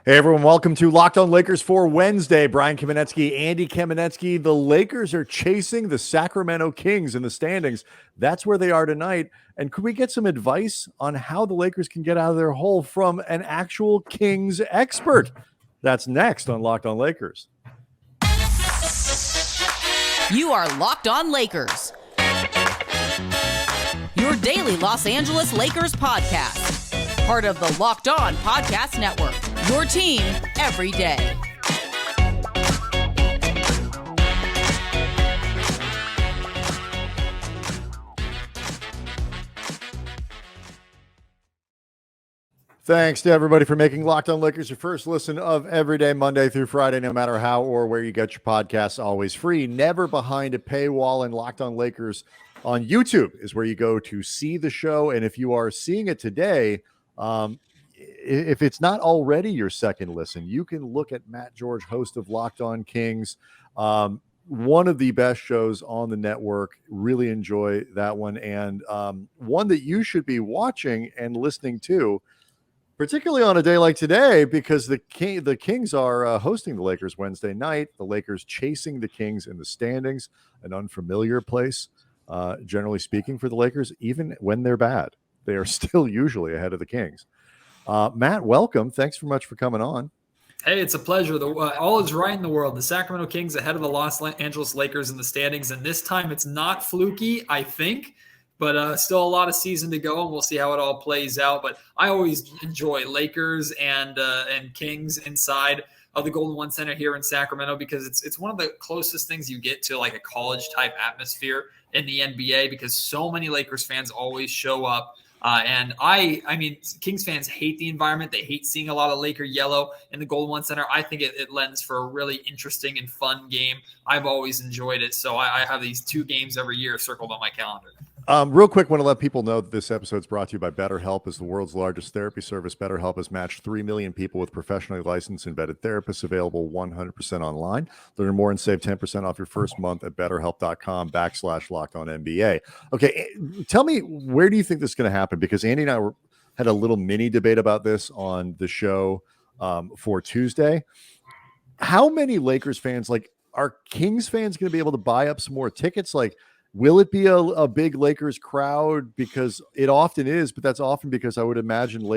Hey, everyone. Welcome to Locked On Lakers for Wednesday. Brian Kamenetsky, Andy Kamenetsky. The Lakers are chasing the Sacramento Kings in the standings. That's where they are tonight. And could we get some advice on how the Lakers can get out of their hole from an actual Kings expert? That's next on Locked On Lakers. You are Locked On Lakers, your daily Los Angeles Lakers podcast. Part of the Locked On Podcast Network, your team every day. Thanks to everybody for making Locked On Lakers your first listen of every day, Monday through Friday, no matter how or where you get your podcasts, always free, never behind a paywall. And Locked On Lakers on YouTube is where you go to see the show. And if you are seeing it today, if it's not already your second listen, you can look at Matt George, host of Locked On Kings, one of the best shows on the network. Really enjoy that one, and one that you should be watching and listening to, particularly on a day like today, because the Kings are hosting the Lakers Wednesday night. The Lakers chasing the Kings in the standings, an unfamiliar place, generally speaking, for the Lakers. Even when they're bad, they are still usually ahead of the Kings. Matt, welcome. Thanks so much for coming on. Hey, it's a pleasure. All is right in the world. The Sacramento Kings ahead of the Los Angeles Lakers in the standings, and this time it's not fluky, I think, but still a lot of season to go, and we'll see how it all plays out. But I always enjoy Lakers and Kings inside of the Golden One Center here in Sacramento, because it's one of the closest things you get to like a college type atmosphere in the NBA, because so many Lakers fans always show up. And I mean, Kings fans hate the environment. They hate seeing a lot of Laker yellow in the Golden One Center. I think it lends for a really interesting and fun game. I've always enjoyed it. So I have these 2 games every year circled on my calendar. Real quick, want to let people know that this episode is brought to you by BetterHelp. As the world's largest therapy service, BetterHelp has matched 3 million people with professionally licensed embedded therapists, available 100% online. Learn more and save 10% off your first month at BetterHelp.com/LockedOnNBA. Okay, tell me, where do you think this is going to happen? Because Andy and I had a little mini debate about this on the show for Tuesday. How many Lakers fans, like, are Kings fans going to be able to buy up some more tickets? Like, will it be a big Lakers crowd? Because it often is, but that's often because I would imagine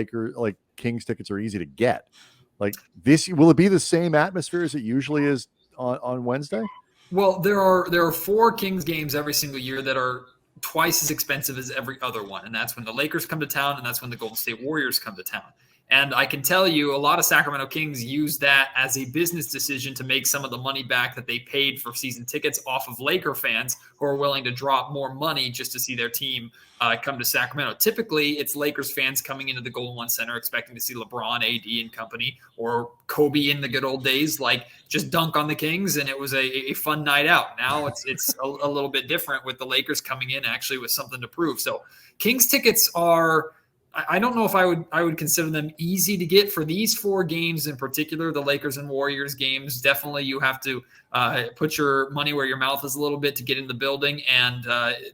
Kings tickets are easy to get. Like this, will it be the same atmosphere as it usually is on Wednesday? Well, there are 4 Kings games every single year that are twice as expensive as every other one, and that's when the Lakers come to town, and that's when the Golden State Warriors come to town. And I can tell you, a lot of Sacramento Kings use that as a business decision to make some of the money back that they paid for season tickets off of Laker fans who are willing to drop more money just to see their team come to Sacramento. Typically, it's Lakers fans coming into the Golden One Center expecting to see LeBron, AD, and company, or Kobe in the good old days, like just dunk on the Kings, and it was a fun night out. Now it's a little bit different with the Lakers coming in actually with something to prove. So Kings tickets are, I don't know if I would consider them easy to get for these 4 games in particular, the Lakers and Warriors games. Definitely you have to put your money where your mouth is a little bit to get in the building. And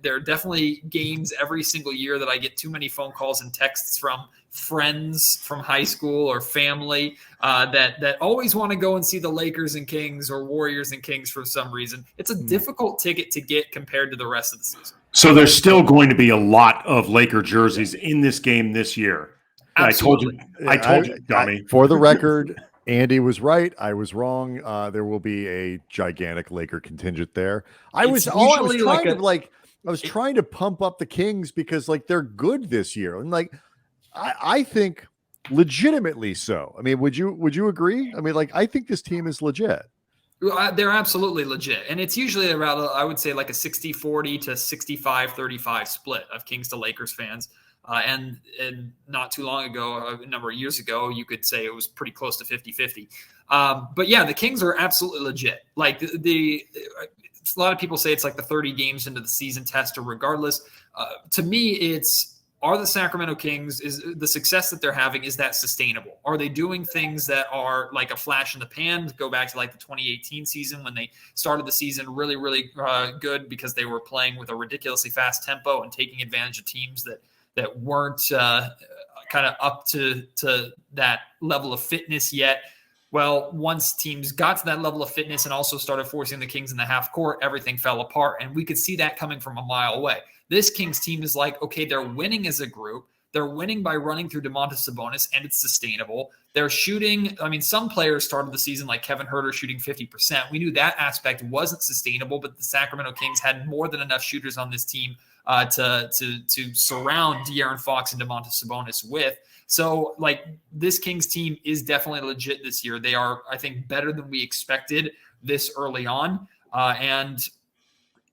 there are definitely games every single year that I get too many phone calls and texts from friends from high school or family that always want to go and see the Lakers and Kings or Warriors and Kings for some reason. It's a difficult ticket to get compared to the rest of the season. So there's still going to be a lot of Laker jerseys in this game this year. Absolutely. I told you, dummy. For the record, Andy was right. I was wrong. There will be a gigantic Laker contingent there. I was trying to pump up the Kings because they're good this year. And I think legitimately so. I mean, would you agree? I mean, I think this team is legit. They're absolutely legit. And it's usually around, I would say, like a 60-40 to 65-35 split of Kings to Lakers fans. And not too long ago, a number of years ago, you could say it was pretty close to 50-50. But yeah, the Kings are absolutely legit. Like a lot of people say it's like the 30 games into the season test, or regardless. To me, it's, are the Sacramento Kings, is the success that they're having, is that sustainable? Are they doing things that are like a flash in the pan? Go back to like the 2018 season when they started the season really, really good because they were playing with a ridiculously fast tempo and taking advantage of teams that weren't kind of up to that level of fitness yet. Well, once teams got to that level of fitness and also started forcing the Kings in the half court, everything fell apart. And we could see that coming from a mile away. This Kings team is like, okay, they're winning as a group. They're winning by running through Domantas Sabonis, and it's sustainable. They're shooting. I mean, some players started the season like Kevin Huerter shooting 50%. We knew that aspect wasn't sustainable, but the Sacramento Kings had more than enough shooters on this team to surround De'Aaron Fox and Domantas Sabonis with. So, like, this Kings team is definitely legit this year. They are, I think, better than we expected this early on. And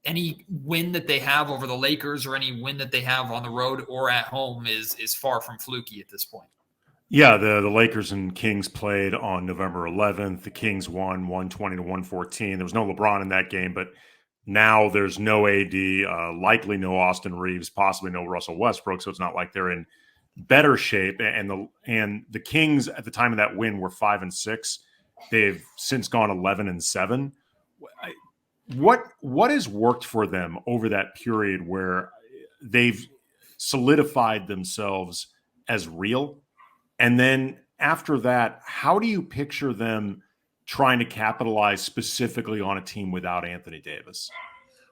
any win that they have over the Lakers or any win that they have on the road or at home is far from fluky at this point. Yeah, the Lakers and Kings played on November 11th. The Kings won 120-114. There was no LeBron in that game, but now there's no AD, likely no Austin Reaves, possibly no Russell Westbrook, so it's not like they're in better shape. And the Kings at the time of that win were 5-6. They've since gone 11-7. What has worked for them over that period where they've solidified themselves as real? And then after that, how do you picture them trying to capitalize specifically on a team without Anthony Davis?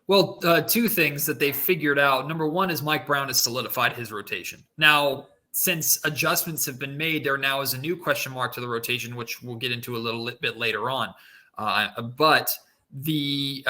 Well, two things that they've figured out. Number one is Mike Brown has solidified his rotation. Now, since adjustments have been made, there now is a new question mark to the rotation, which we'll get into a little bit later on. But the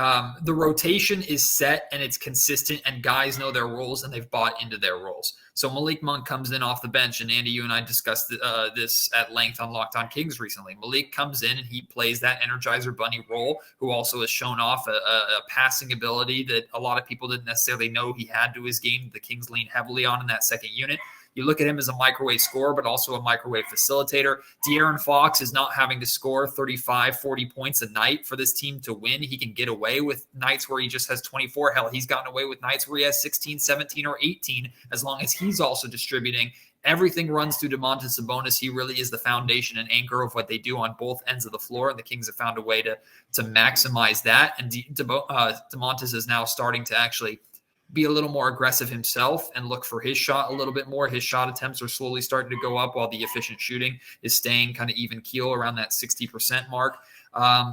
rotation is set and it's consistent, and guys know their roles and they've bought into their roles. So Malik Monk comes in off the bench, and Andy, you and I discussed this at length on Locked On Kings recently. Malik comes in and he plays that Energizer Bunny role, who also has shown off a passing ability that a lot of people didn't necessarily know he had to his game. The Kings lean heavily on in that second unit. You look at him as a microwave scorer, but also a microwave facilitator. De'Aaron Fox is not having to score 35, 40 points a night for this team to win. He can get away with nights where he just has 24. Hell, he's gotten away with nights where he has 16, 17, or 18, as long as he's also distributing. Everything runs through Domantas Sabonis. He really is the foundation and anchor of what they do on both ends of the floor, and the Kings have found a way to maximize that. And Domantas is now starting to actually be a little more aggressive himself and look for his shot a little bit more. His shot attempts are slowly starting to go up, while the efficient shooting is staying kind of even keel around that 60% mark.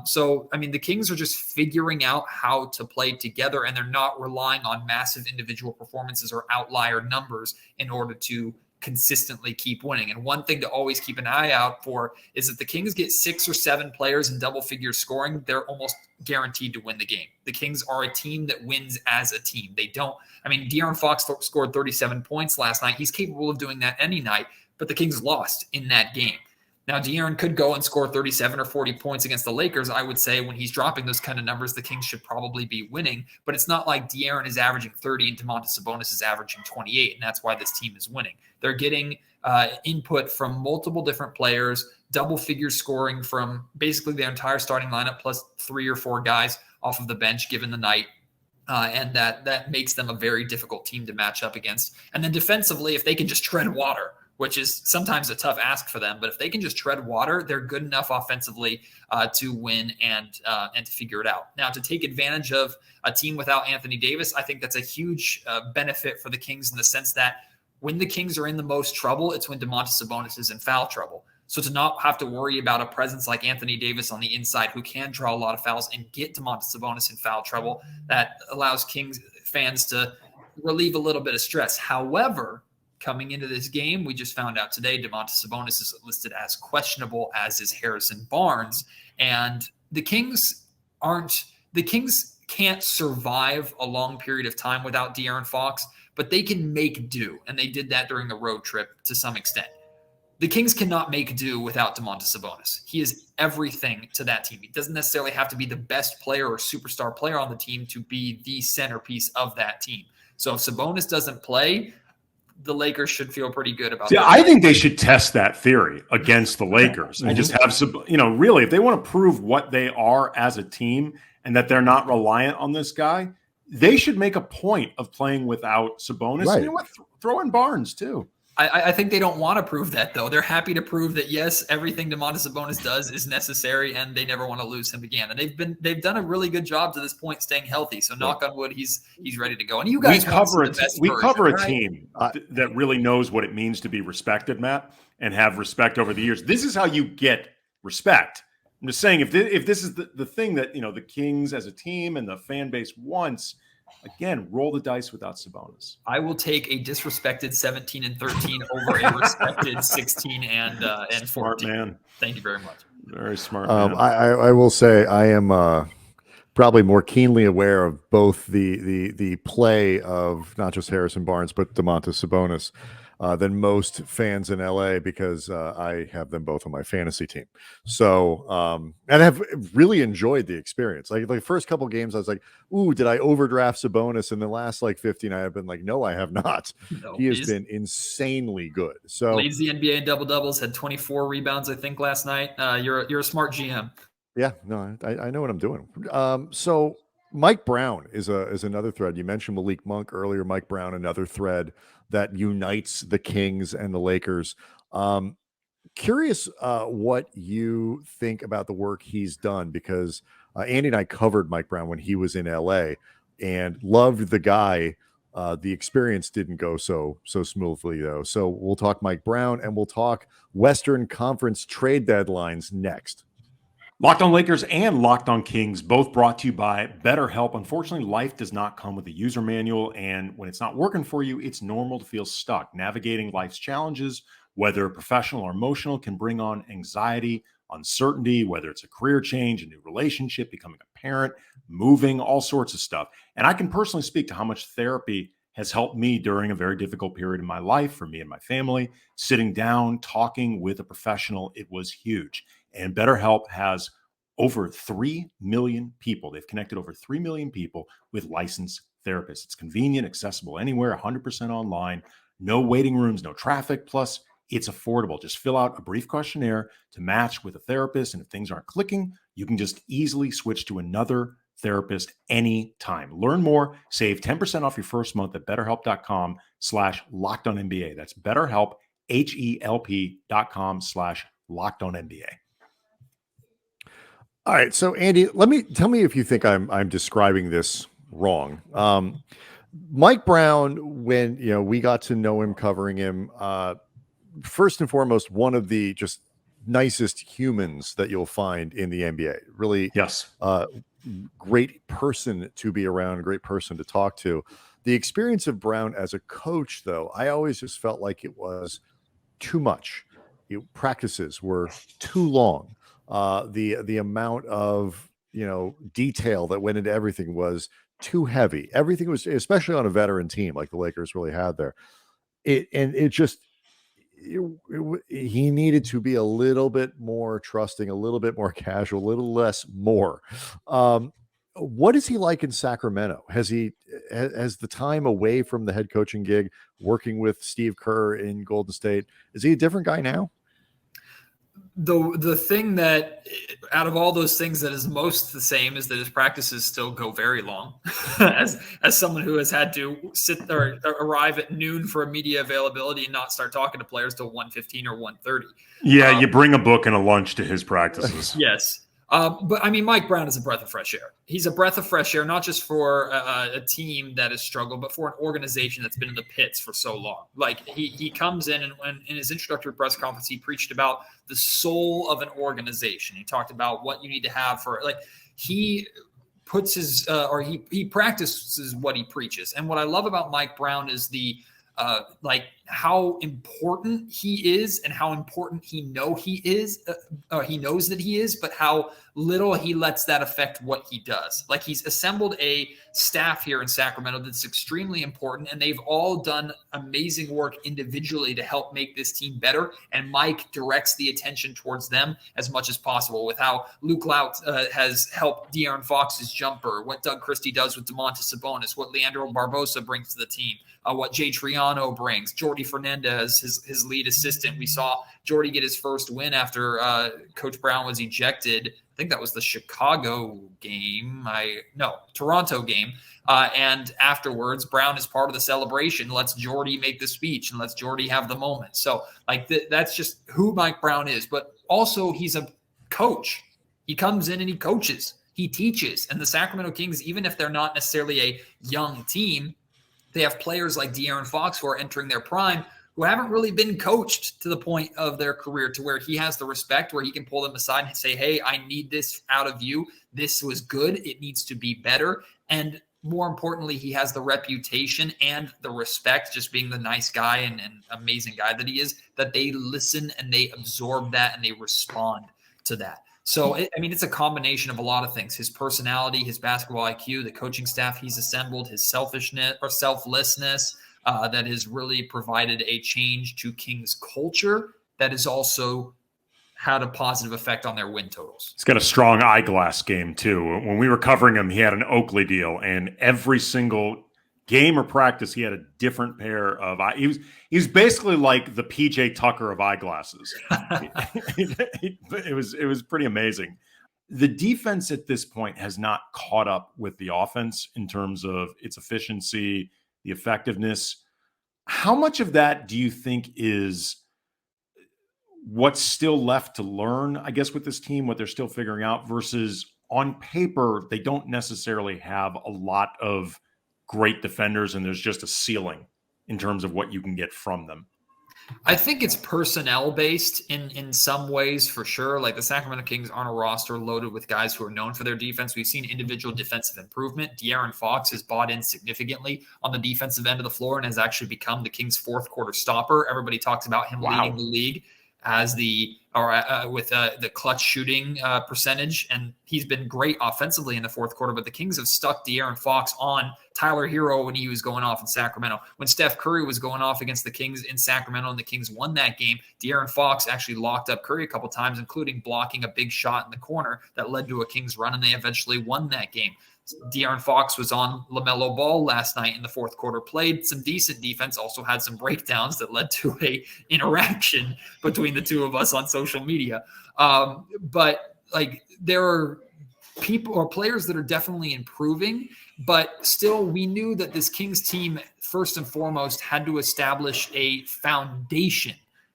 So, I mean, the Kings are just figuring out how to play together, and they're not relying on massive individual performances or outlier numbers in order to consistently keep winning. And one thing to always keep an eye out for is that the Kings get 6 or 7 players in double figure scoring, they're almost guaranteed to win the game. The Kings are a team that wins as a team. They don't, I mean, De'Aaron Fox scored 37 points last night. He's capable of doing that any night, but the Kings lost in that game. Now, De'Aaron could go and score 37 or 40 points against the Lakers. I would say when he's dropping those kind of numbers, the Kings should probably be winning. But it's not like De'Aaron is averaging 30 and Domantas Sabonis is averaging 28, and that's why this team is winning. They're getting input from multiple different players, double figure scoring from basically their entire starting lineup, plus 3 or 4 guys off of the bench given the night. And that makes them a very difficult team to match up against. And then defensively, if they can just tread water, which is sometimes a tough ask for them, but if they can just tread water, they're good enough offensively to win and to figure it out. Now, to take advantage of a team without Anthony Davis, I think that's a huge benefit for the Kings in the sense that when the Kings are in the most trouble, it's when Domantas Sabonis is in foul trouble. So to not have to worry about a presence like Anthony Davis on the inside who can draw a lot of fouls and get Domantas Sabonis in foul trouble, that allows Kings fans to relieve a little bit of stress. However, coming into this game, we just found out today Domantas Sabonis is listed as questionable, as is Harrison Barnes. And the Kings can't survive a long period of time without De'Aaron Fox, but they can make do. And they did that during the road trip to some extent. The Kings cannot make do without Domantas Sabonis. He is everything to that team. He doesn't necessarily have to be the best player or superstar player on the team to be the centerpiece of that team. So if Sabonis doesn't play, the Lakers should feel pretty good about that. I think they should test that theory against the Lakers and just have some, really, if they want to prove what they are as a team and that they're not reliant on this guy, they should make a point of playing without Sabonis. Right. And throw in Barnes too. I think they don't want to prove that, though. They're happy to prove that, yes, everything Domantas Sabonis does is necessary, and they never want to lose him again. And they've done a really good job to this point staying healthy. So knock on wood, he's ready to go. And you guys cover a team that really knows what it means to be respected, Matt, and have respect over the years. This is how you get respect. I'm just saying, if this is the thing that the Kings as a team and the fan base wants. Again, roll the dice without Sabonis. I will take a disrespected 17-13 over a respected 16 and 14. Smart man. Thank you very much. Very smart man. I will say I am probably more keenly aware of both the play of not just Harrison Barnes but Domantas Sabonis than most fans in LA, because I have them both on my fantasy team. So, and I've really enjoyed the experience. Like the first couple games, I was like, ooh, did I overdraft Sabonis? And the last 15, I have been like, no, I have not. No, he has been insanely good. So leads the NBA in double doubles, had 24 rebounds, I think, last night. You're a smart GM. Yeah, no, I know what I'm doing. So Mike Brown is another thread. You mentioned Malik Monk earlier. Mike Brown, another thread that unites the Kings and the Lakers. Curious what you think about the work he's done, because Andy and I covered Mike Brown when he was in LA and loved the guy. The experience didn't go so smoothly, though. So we'll talk Mike Brown and we'll talk Western Conference trade deadlines next. Locked On Lakers and Locked On Kings, both brought to you by BetterHelp. Unfortunately, life does not come with a user manual, and when it's not working for you, it's normal to feel stuck. Navigating life's challenges, whether professional or emotional, can bring on anxiety, uncertainty, whether it's a career change, a new relationship, becoming a parent, moving, all sorts of stuff. And I can personally speak to how much therapy has helped me during a very difficult period in my life, for me and my family. Sitting down, talking with a professional, it was huge. And BetterHelp has over 3 million people. They've connected over 3 million people with licensed therapists. It's convenient, accessible anywhere, 100% online, no waiting rooms, no traffic. Plus, it's affordable. Just fill out a brief questionnaire to match with a therapist. And if things aren't clicking, you can just easily switch to another therapist anytime. Learn more, save 10% off your first month at BetterHelp.com/LockedOnNBA. That's BetterHelp, HELP.com/LockedOnNBA. All right, so Andy, tell me if you think I'm describing this wrong. Mike Brown, when we got to know him, covering him, first and foremost, one of the just nicest humans that you'll find in the NBA. Really, yes, great person to be around, great person to talk to. The experience of Brown as a coach, though, I always just felt like it was too much. Practices were too long. The amount of detail that went into everything was too heavy. Everything was, especially on a veteran team like the Lakers really had there. He needed to be a little bit more trusting, a little bit more casual, a little less more. What is he like in Sacramento? Has the time away from the head coaching gig, working with Steve Kerr in Golden State, is he a different guy now? The thing that, out of all those things, that is most the same is that his practices still go very long. as someone who has had to sit or arrive at noon for a media availability and not start talking to players till 1:15 or 1:30. Yeah, you bring a book and a lunch to his practices. Yes. But I mean, Mike Brown is a breath of fresh air. He's a breath of fresh air, not just for a team that has struggled, but for an organization that's been in the pits for so long. Like he comes in, and when in his introductory press conference, he preached about the soul of an organization. He talked about what you need to have for, like, he puts his he practices what he preaches. And what I love about Mike Brown is the how important he is and how important he knows that he is, but how little he lets that affect what he does. Like, he's assembled a staff here in Sacramento that's extremely important, and they've all done amazing work individually to help make this team better. And Mike directs the attention towards them as much as possible, with how Luke Lout has helped De'Aaron Fox's jumper, what Doug Christie does with Domantas Sabonis, what Leandro Barbosa brings to the team, what Jay Triano brings, Jordan Jordi Fernandez, his lead assistant. We saw Jordi get his first win after Coach Brown was ejected. I think that was the Chicago game. Toronto game. And afterwards, Brown is part of the celebration. Lets Jordi make the speech and lets Jordi have the moment. So like that's just who Mike Brown is. But also he's a coach. He comes in and he coaches. He teaches. And the Sacramento Kings, even if they're not necessarily a young team, they have players like De'Aaron Fox who are entering their prime who haven't really been coached to the point of their career to where he has the respect where he can pull them aside and say, hey, I need this out of you. This was good. It needs to be better. And more importantly, he has the reputation and the respect, just being the nice guy and amazing guy that he is, that they listen and they absorb that and they respond to that. So, it's a combination of a lot of things. His personality, his basketball IQ, the coaching staff he's assembled, his selfishness or selflessness that has really provided a change to Kings culture that has also had a positive effect on their win totals. He's got a strong eyeglass game, too. When we were covering him, he had an Oakley deal, and every single game or practice, he had a different pair of eye. He was basically like the PJ Tucker of eyeglasses. It was pretty amazing. The defense at this point has not caught up with the offense in terms of its efficiency, the effectiveness. How much of that do you think is what's still left to learn, I guess, with this team, what they're still figuring out, versus on paper, they don't necessarily have a lot of great defenders, and there's just a ceiling in terms of what you can get from them? I think it's personnel based in some ways for sure. Like the Sacramento Kings aren't a roster loaded with guys who are known for their defense. We've seen individual defensive improvement. De'Aaron Fox has bought in significantly on the defensive end of the floor and has actually become the Kings' fourth quarter stopper. Everybody talks about him leading the league as the clutch shooting percentage, and he's been great offensively in the fourth quarter. But the Kings have stuck De'Aaron Fox on Tyler Hero when he was going off in Sacramento. When Steph Curry was going off against the Kings in Sacramento and the Kings won that game, De'Aaron Fox actually locked up Curry a couple times, including blocking a big shot in the corner that led to a Kings run, and they eventually won that game. De'Aaron Fox was on LaMelo Ball last night in the fourth quarter, played some decent defense, also had some breakdowns that led to a interaction between the two of us on social media. But like there are people or players that are definitely improving, but still we knew that this Kings team, first and foremost, had to establish a foundation.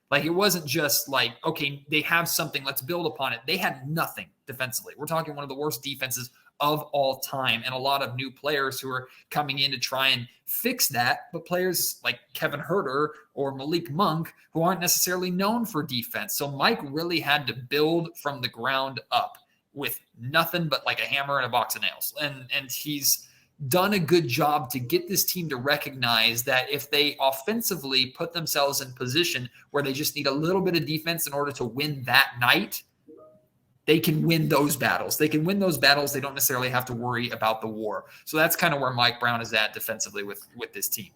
Like it wasn't just like, okay, they have something, let's build upon it. They had nothing defensively. We're talking one of the worst defenses of all time, and a lot of new players who are coming in to try and fix that, but players like Kevin Huerter or Malik Monk who aren't necessarily known for defense. So Mike really had to build from the ground up with nothing but like a hammer and a box of nails. And he's done a good job to get this team to recognize that if they offensively put themselves in position where they just need a little bit of defense in order to win that night, they can win those battles. They can win those battles. They don't necessarily have to worry about the war. So that's kind of where Mike Brown is at defensively with this team.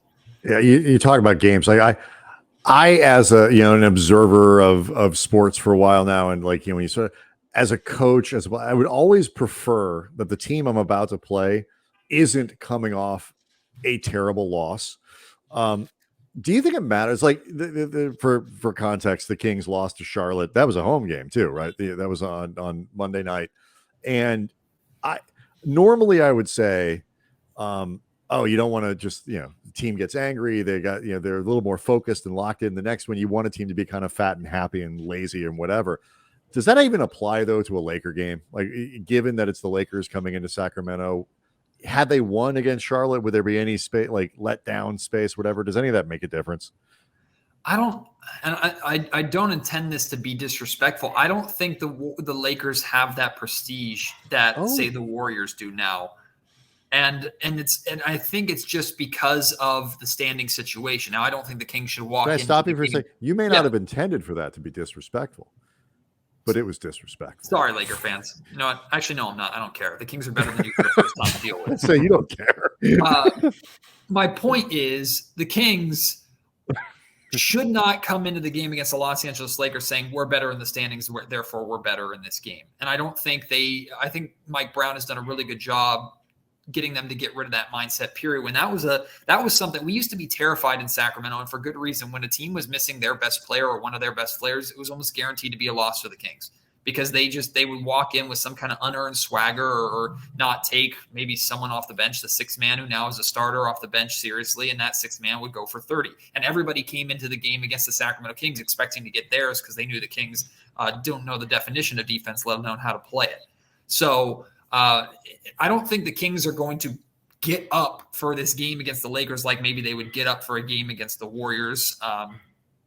Yeah, you talk about games. Like I as a an observer of sports for a while now, and like when you sort of as a coach as well, I would always prefer that the team I'm about to play isn't coming off a terrible loss. Do you think it matters? Like for context, the Kings lost to Charlotte. That was a home game too, right? That was on Monday night. And I would say, you don't want to just, the team gets angry. They got, they're a little more focused and locked in. The next one, you want a team to be kind of fat and happy and lazy and whatever. Does that even apply though to a Laker game? Like given that it's the Lakers coming into Sacramento, had they won against Charlotte, would there be any space, like let down space, whatever? Does any of that make a difference? I don't intend this to be disrespectful. I don't think the Lakers have that prestige that say the Warriors do now. And I think it's just because of the standing situation. Now, I don't think the Kings should walk in. Can I stop you for a second? You may not have intended for that to be disrespectful, but it was disrespectful. Sorry, Laker fans. You know what? Actually, no, I'm not. I don't care. The Kings are better than you for the first time to deal with. So you don't care. My point is the Kings should not come into the game against the Los Angeles Lakers saying we're better in the standings, therefore we're better in this game. And I don't think I think Mike Brown has done a really good job getting them to get rid of that mindset period. When that was something we used to be terrified in Sacramento, and for good reason. When a team was missing their best player or one of their best players, it was almost guaranteed to be a loss for the Kings, because they would walk in with some kind of unearned swagger, or not take maybe someone off the bench, the sixth man who now is a starter, off the bench seriously, and that sixth man would go for 30. And everybody came into the game against the Sacramento Kings expecting to get theirs, because they knew the Kings don't know the definition of defense, let alone how to play it. So I don't think the Kings are going to get up for this game against the Lakers like maybe they would get up for a game against the Warriors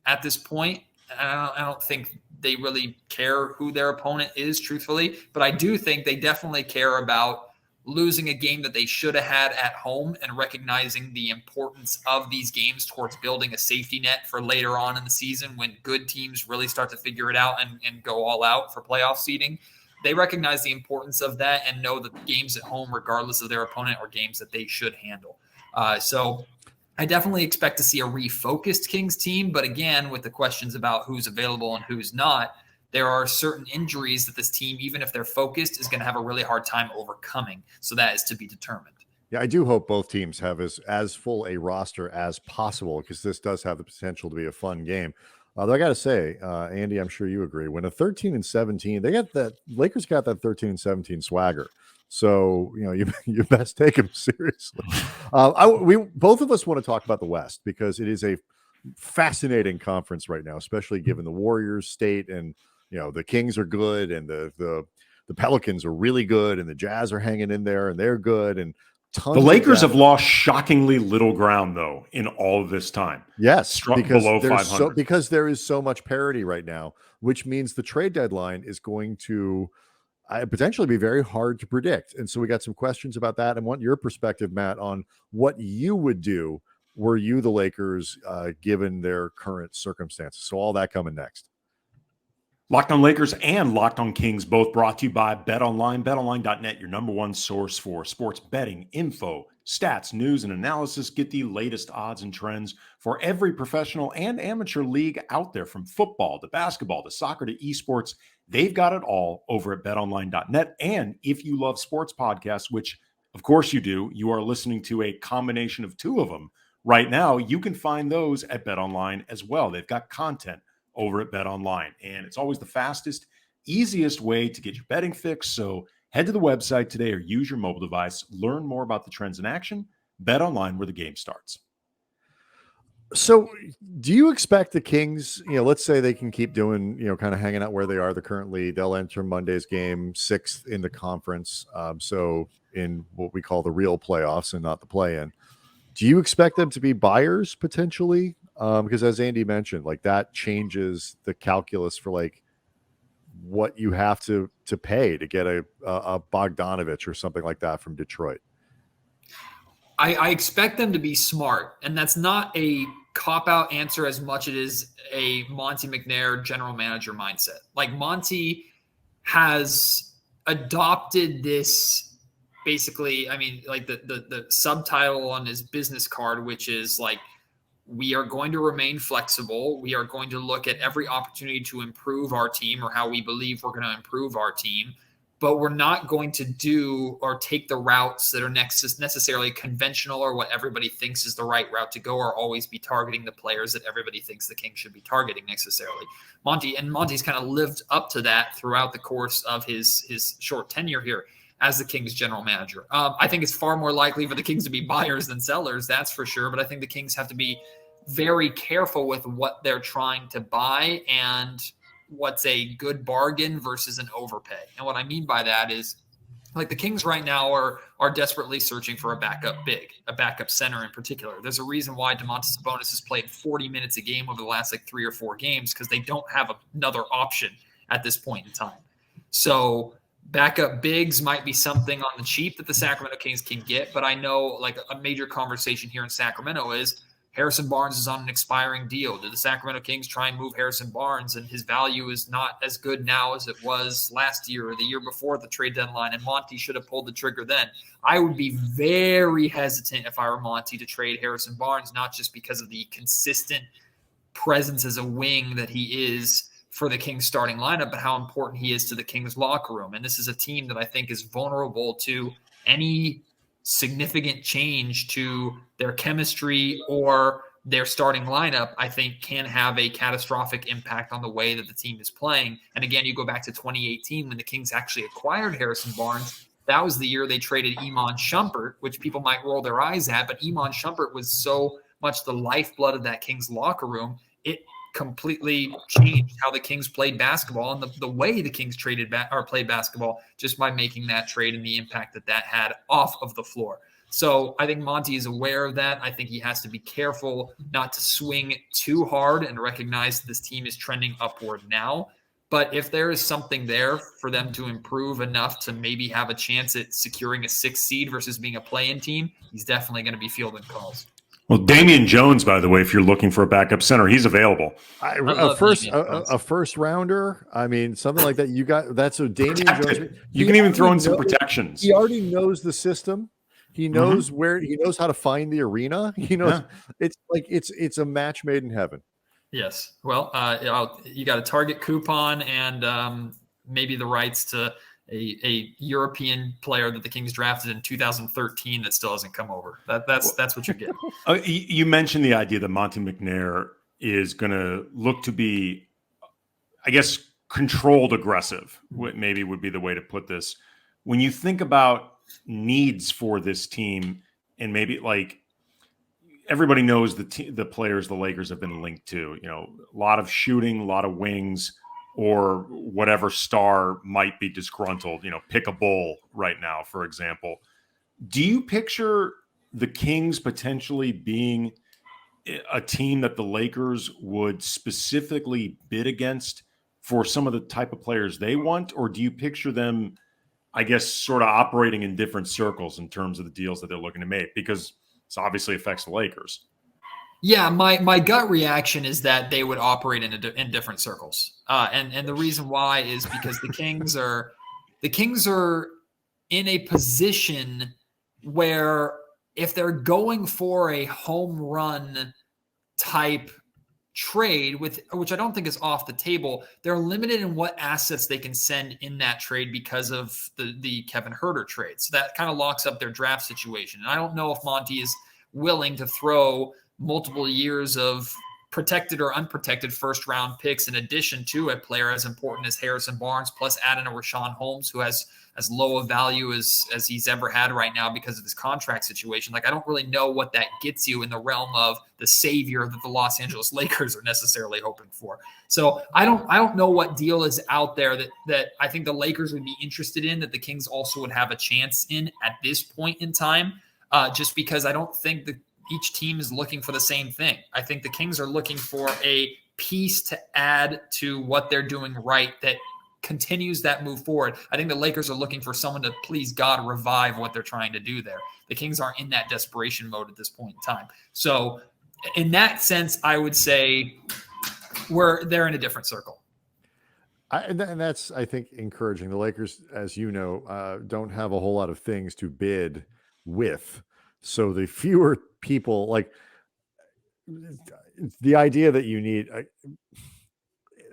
at this point. I don't think they really care who their opponent is, truthfully. But I do think they definitely care about losing a game that they should have had at home, and recognizing the importance of these games towards building a safety net for later on in the season, when good teams really start to figure it out and go all out for playoff seeding. They recognize the importance of that and know that games at home, regardless of their opponent, are games that they should handle. So I definitely expect to see a refocused Kings team. But again, with the questions about who's available and who's not, there are certain injuries that this team, even if they're focused, is going to have a really hard time overcoming. So that is to be determined. Yeah, I do hope both teams have as full a roster as possible, because this does have the potential to be a fun game. Though I got to say, Andy, I'm sure you agree, when a 13-17, Lakers got that 13-17 swagger. So, you best take them seriously. We both of us want to talk about the West, because it is a fascinating conference right now, especially given the Warriors state, and the Kings are good, and the Pelicans are really good, and the Jazz are hanging in there, and they're good, and the Lakers have lost shockingly little ground, though, in all of this time. Yes, because below 500. Because there is so much parity right now, which means the trade deadline is going to potentially be very hard to predict. And so we got some questions about that, and want your perspective, Matt, on what you would do were you the Lakers, given their current circumstances. So all that coming next. Locked on Lakers and Locked on Kings, both brought to you by BetOnline. BetOnline.net, your number one source for sports betting, info, stats, news, and analysis. Get the latest odds and trends for every professional and amateur league out there, from football to basketball to soccer to esports. They've got it all over at BetOnline.net. And if you love sports podcasts, which of course you do, you are listening to a combination of two of them right now, you can find those at BetOnline as well. They've got content over at BetOnline, and it's always the fastest, easiest way to get your betting fix. So head to the website today or use your mobile device. Learn more about the trends in action. BetOnline, where the game starts. So do you expect the Kings, let's say they can keep doing, kind of hanging out where they are currently, they'll enter Monday's game 6th in the conference. So in what we call the real playoffs and not the play-in. Do you expect them to be buyers potentially? Because as Andy mentioned, that changes the calculus for what you have to pay to get a Bogdanovich or something like that from Detroit. I expect them to be smart, and that's not a cop-out answer as much as it is a Monte McNair general manager mindset. Monte has adopted this, basically, the subtitle on his business card, which is we are going to remain flexible. We are going to look at every opportunity to improve our team, or how we believe we're going to improve our team. But we're not going to do or take the routes that are necessarily conventional, or what everybody thinks is the right route to go, or always be targeting the players that everybody thinks the Kings should be targeting necessarily. Monte's kind of lived up to that throughout the course of his short tenure here as the Kings general manager. I think it's far more likely for the Kings to be buyers than sellers, that's for sure. But I think the Kings have to be very careful with what they're trying to buy and what's a good bargain versus an overpay. And what I mean by that is, the Kings right now are desperately searching for a backup big, a backup center in particular. There's a reason why Domantas Sabonis has played 40 minutes a game over the last 3 or 4 games, because they don't have another option at this point in time. So backup bigs might be something on the cheap that the Sacramento Kings can get. But I know a major conversation here in Sacramento is Harrison Barnes is on an expiring deal. Did the Sacramento Kings try and move Harrison Barnes, and his value is not as good now as it was last year or the year before the trade deadline, and Monte should have pulled the trigger then? I would be very hesitant if I were Monte to trade Harrison Barnes, not just because of the consistent presence as a wing that he is for the Kings starting lineup, but how important he is to the Kings locker room. And this is a team that I think is vulnerable to any significant change to their chemistry or their starting lineup, I think can have a catastrophic impact on the way that the team is playing. And again, you go back to 2018 when the Kings actually acquired Harrison Barnes. That was the year they traded Iman Shumpert, which people might roll their eyes at, but Iman Shumpert was so much the lifeblood of that Kings locker room. It completely changed how the Kings played basketball and the way the Kings played basketball just by making that trade and the impact that that had off of the floor. So I think Monty is aware of that. I think he has to be careful not to swing too hard and recognize this team is trending upward now. But if there is something there for them to improve enough to maybe have a chance at securing a 6th seed versus being a play-in team, he's definitely going to be fielding calls. Well, Damian Jones, by the way, if you're looking for a backup center, he's available. A first rounder. I mean, something like that. You got that's so Damian Jones. You can even throw in some protections. He already knows the system. He knows where he knows how to find the arena. He knows it's a match made in heaven. Yes. Well, you got a Target coupon and maybe the rights to a European player that the Kings drafted in 2013 that still hasn't come over. That's what you get. You mentioned the idea that Monte McNair is going to look to be, I guess, controlled aggressive, maybe would be the way to put this. When you think about needs for this team, and maybe like everybody knows the players the Lakers have been linked to, a lot of shooting, a lot of wings, or whatever star might be disgruntled, pick a bull right now, for example. Do you picture the Kings potentially being a team that the Lakers would specifically bid against for some of the type of players they want? Or do you picture them, I guess, sort of operating in different circles in terms of the deals that they're looking to make? Because this obviously affects the Lakers. Yeah, my gut reaction is that they would operate in different circles, and the reason why is because the Kings are in a position where if they're going for a home run type trade, which I don't think is off the table, they're limited in what assets they can send in that trade because of the Kevin Huerter trade. So that kind of locks up their draft situation. And I don't know if Monty is willing to throw multiple years of protected or unprotected first round picks in addition to a player as important as Harrison Barnes, plus add in a Rashawn Holmes who has as low a value as he's ever had right now because of his contract situation. Like, I don't really know what that gets you in the realm of the savior that the Los Angeles Lakers are necessarily hoping for. So I don't know what deal is out there that I think the Lakers would be interested in, that the Kings also would have a chance in at this point in time, just because I don't think that each team is looking for the same thing. I think the Kings are looking for a piece to add to what they're doing right that continues that move forward. I think the Lakers are looking for someone to, please God, revive what they're trying to do there. The Kings aren't in that desperation mode at this point in time. So in that sense, I would say they're in a different circle. And that's, I think, encouraging. The Lakers, as you know, don't have a whole lot of things to bid with. So the fewer people, like the idea that you need,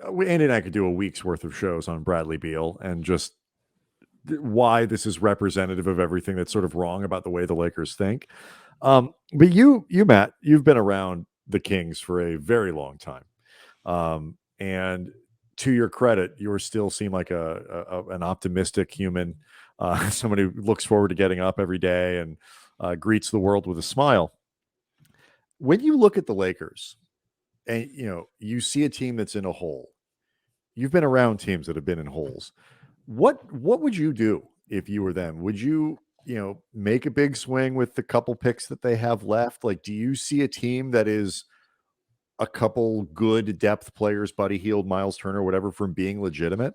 Andy and I could do a week's worth of shows on Bradley Beal and just why this is representative of everything that's sort of wrong about the way the Lakers think. But you, Matt, you've been around the Kings for a very long time. And to your credit, you still seem like an optimistic human, somebody who looks forward to getting up every day and greets the world with a smile. When you look at the Lakers and you see a team that's in a hole, you've been around teams that have been in holes. What would you do if you were them? Would you make a big swing with the couple picks that they have left? Like, do you see a team that is a couple good depth players, Buddy Hield, Miles Turner, whatever, from being legitimate?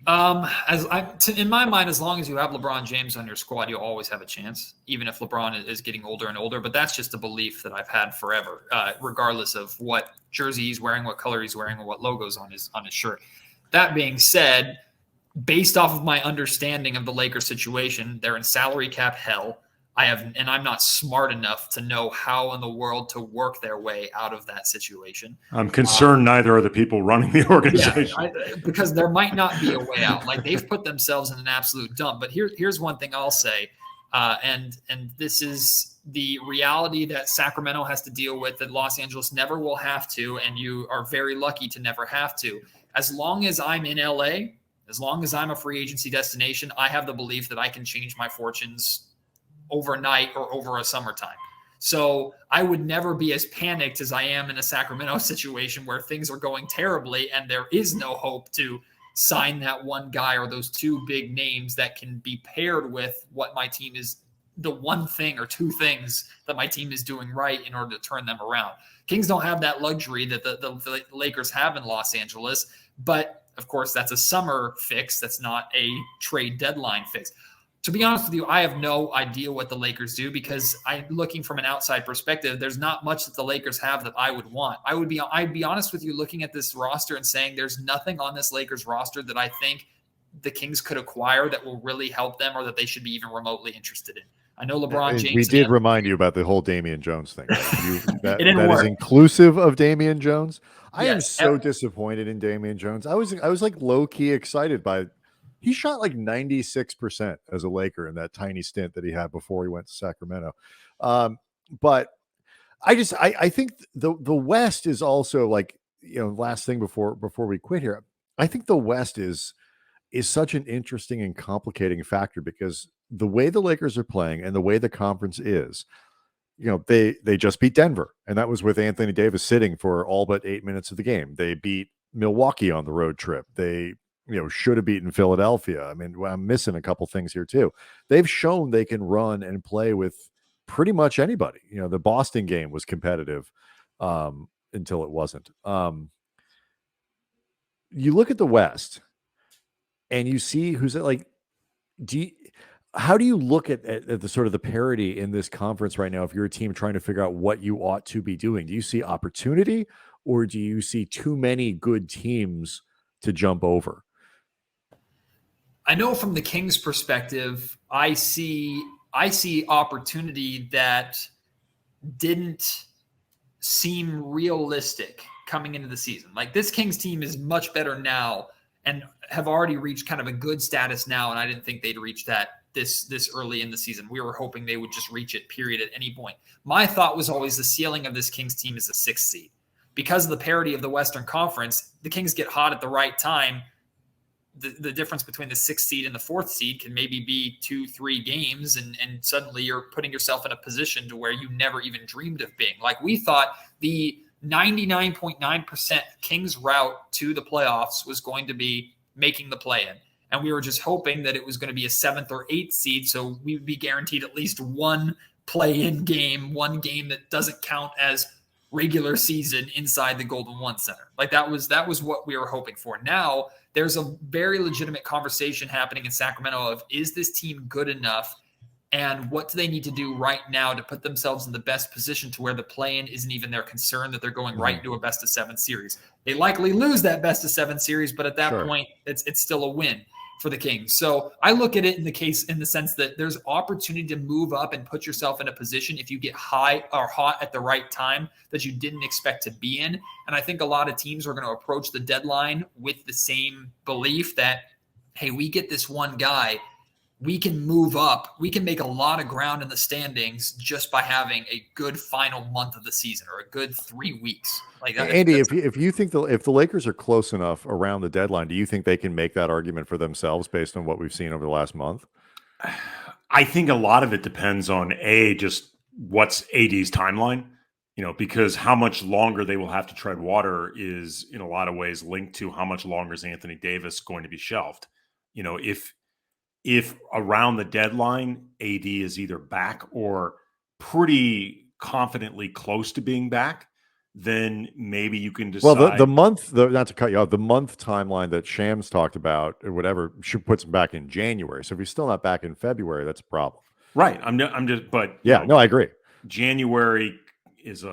In my mind, as long as you have LeBron James on your squad, you'll always have a chance, even if LeBron is getting older and older. But that's just a belief that I've had forever, regardless of what jersey he's wearing, what color he's wearing, or what logo's on his shirt. That being said, based off of my understanding of the Lakers situation, they're in salary cap hell. I'm not smart enough to know how in the world to work their way out of that situation. I'm concerned neither are the people running the organization. Yeah, because there might not be a way out. Like, they've put themselves in an absolute dump. But here's one thing I'll say. And this is the reality that Sacramento has to deal with, that Los Angeles never will have to, and you are very lucky to never have to. As long as I'm in LA, as long as I'm a free agency destination, I have the belief that I can change my fortunes overnight or over a summertime. So I would never be as panicked as I am in a Sacramento situation where things are going terribly and there is no hope to sign that one guy or those two big names that can be paired with what my team is, the one thing or two things that my team is doing right in order to turn them around. Kings don't have that luxury that the Lakers have in Los Angeles, but of course that's a summer fix. That's not a trade deadline fix. To be honest with you, I have no idea what the Lakers do, because I'm looking from an outside perspective. There's not much that the Lakers have that I would want. I'd be honest with you, looking at this roster and saying there's nothing on this Lakers roster that I think the Kings could acquire that will really help them or that they should be even remotely interested in. I know LeBron James. We did remind you about the whole Damian Jones thing. That work. Is inclusive of Damian Jones. I am Yes. so disappointed in Damian Jones. I was like low key excited by. He shot like 96% as a Laker in that tiny stint that he had before he went to Sacramento. But I think the West is also like, last thing before we quit here. I think the West is such an interesting and complicating factor, because the way the Lakers are playing and the way the conference is, they just beat Denver, and that was with Anthony Davis sitting for all but 8 minutes of the game. They beat Milwaukee on the road trip. They should have beaten Philadelphia. I mean, I'm missing a couple things here too. They've shown they can run and play with pretty much anybody. The Boston game was competitive until it wasn't. You look at the West and you see who's like, how do you look at the sort of the parity in this conference right now if you're a team trying to figure out what you ought to be doing? Do you see opportunity, or do you see too many good teams to jump over? I know from the Kings' perspective, I see opportunity that didn't seem realistic coming into the season. Like, this Kings team is much better now and have already reached kind of a good status now, and I didn't think they'd reach that this early in the season. We were hoping they would just reach it, period, at any point. My thought was always the ceiling of this Kings team is a 6th seed. Because of the parity of the Western Conference, the Kings get hot at the right time. The difference between the 6th seed and the 4th seed can maybe be 2-3 games, and suddenly you're putting yourself in a position to where you never even dreamed of being. Like, we thought the 99.9% Kings route to the playoffs was going to be making the play-in. And we were just hoping that it was going to be a 7th or 8th seed, so we would be guaranteed at least one play-in game, one game that doesn't count as regular season inside the Golden One Center. Like, that was what we were hoping for. Now there's a very legitimate conversation happening in Sacramento of, is this team good enough, and what do they need to do right now to put themselves in the best position to where the play-in isn't even their concern, that they're going right into a best-of-7 series. They likely lose that best-of-7 series, but at that point, it's still a win for the Kings. So I look at it in the sense that there's opportunity to move up and put yourself in a position if you get high or hot at the right time that you didn't expect to be in. And I think a lot of teams are going to approach the deadline with the same belief that, hey, we get this one guy, we can move up. We can make a lot of ground in the standings just by having a good final month of the season or a good 3 weeks. Like that, Andy, if you think if the Lakers are close enough around the deadline, do you think they can make that argument for themselves based on what we've seen over the last month? I think a lot of it depends on just what's AD's timeline, because how much longer they will have to tread water is in a lot of ways linked to how much longer is Anthony Davis going to be shelved. If around the deadline, AD is either back or pretty confidently close to being back, then maybe you can decide. Well, not to cut you off, the month timeline that Shams talked about or whatever puts him back in January. So if he's still not back in February, that's a problem. Right. I agree. January is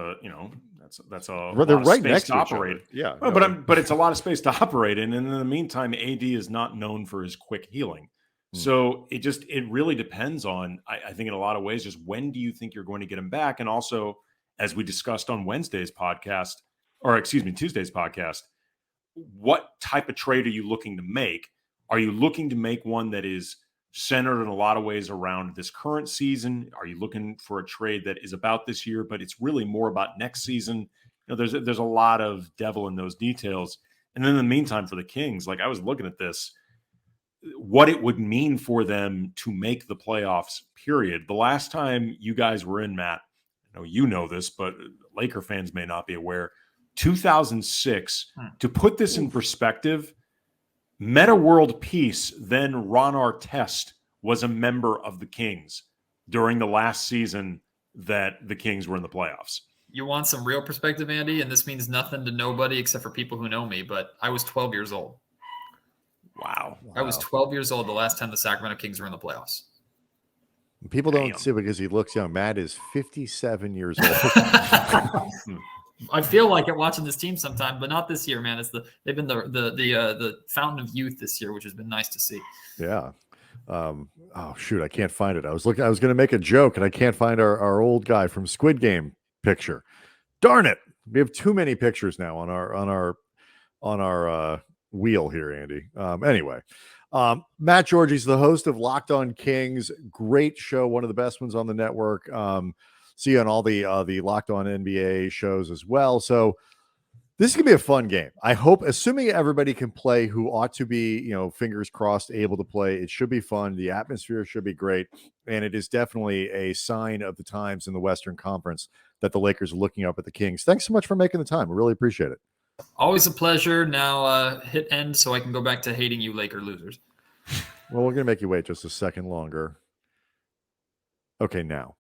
that's a they're right next to operate. Yeah. But it's a lot of space to operate in. And in the meantime, AD is not known for his quick healing. So it really depends on, I think in a lot of ways, just when do you think you're going to get him back? And also, as we discussed on Tuesday's podcast, what type of trade are you looking to make? Are you looking to make one that is centered in a lot of ways around this current season? Are you looking for a trade that is about this year, but it's really more about next season? There's a lot of devil in those details. And then in the meantime, for the Kings, like I was looking at this, what it would mean for them to make the playoffs, period. The last time you guys were in, Matt, I know you know this, but Laker fans may not be aware, 2006, to put this in perspective, Meta World Peace, then Ron Artest, was a member of the Kings during the last season that the Kings were in the playoffs. You want some real perspective, Andy? And this means nothing to nobody except for people who know me, but I was 12 years old. Wow. I was 12 years old the last time the Sacramento Kings were in the playoffs. People don't see it because he looks young. Matt is 57 years old. I feel like it watching this team sometime, but not this year, man. They've been the fountain of youth this year, which has been nice to see. Yeah. Oh shoot, I can't find it. I was going to make a joke, and I can't find our old guy from Squid Game picture. Darn it! We have too many pictures now on our wheel here, Andy. Anyway, Matt Georgie's the host of Locked On Kings. Great show, one of the best ones on the network. See you on all the Locked On NBA shows as well. So this is gonna be a fun game. I hope, assuming everybody can play who ought to be, fingers crossed, able to play. It should be fun. The atmosphere should be great, and it is definitely a sign of the times in the Western Conference that the Lakers are looking up at the Kings. Thanks so much for making the time. I really appreciate it. Always a pleasure. Now hit end so I can go back to hating you Laker losers. Well, we're gonna make you wait just a second longer. Okay, now.